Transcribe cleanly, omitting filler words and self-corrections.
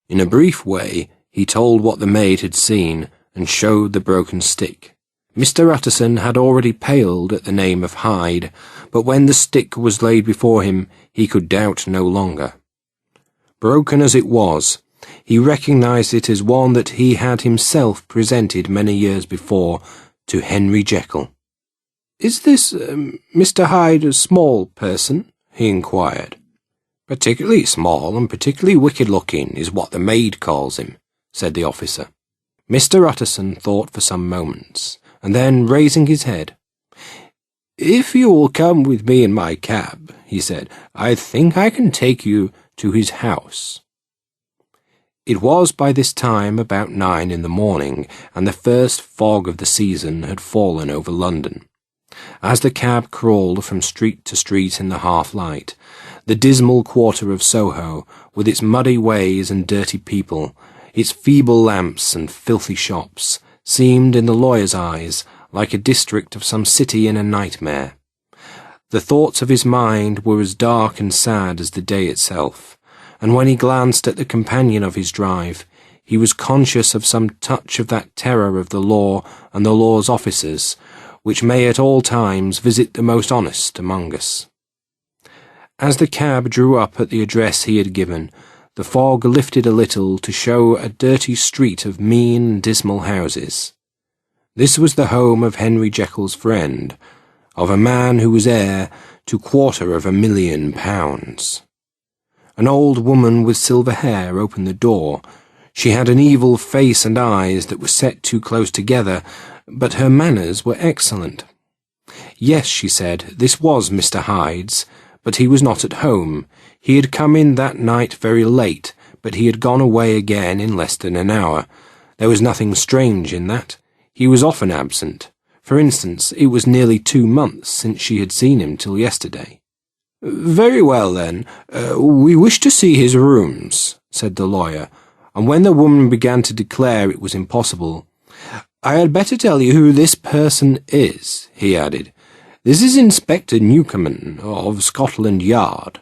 In a brief way, he told what the maid had seen and showed the broken stick. Mr. Utterson had already paled at the name of Hyde, but when the stick was laid before him, he could doubt no longer. Broken as it was, he recognized it as one that he had himself presented many years before to Henry Jekyll. "Is this Mr. Hyde a small person?" he inquired. "Particularly small and particularly wicked-looking is what the maid calls him," said the officer. Mr. Utterson thought for some moments, and then, raising his head, "If you will come with me in my cab," he said, "I think I can take you to his house." It was by this time about 9 in the morning, and the first fog of the season had fallen over London. As the cab crawled from street to street in the half-light, the dismal quarter of Soho, with its muddy ways and dirty people, its feeble lamps and filthy shops, seemed in the lawyer's eyes like a district of some city in a nightmare. The thoughts of his mind were as dark and sad as the day itself, and when he glanced at the companion of his drive, he was conscious of some touch of that terror of the law and the law's officers, which may at all times visit the most honest among us. As the cab drew up at the address he had given, the fog lifted a little to show a dirty street of mean, dismal houses. This was the home of Henry Jekyll's friend, of a man who was heir to £250,000. An old woman with silver hair opened the door. She had an evil face and eyes that were set too close together, but her manners were excellent. Yes, she said, this was Mr. Hyde's, but he was not at home. He had come in that night very late, but he had gone away again in less than an hour. There was nothing strange in that. He was often absent. For instance, it was nearly 2 months since she had seen him till yesterday. "Very well, then. We wish to see his rooms," said the lawyer, and when the woman began to declare it was impossible, "I had better tell you who this person is," he added. "This is Inspector Newcomen of Scotland Yard."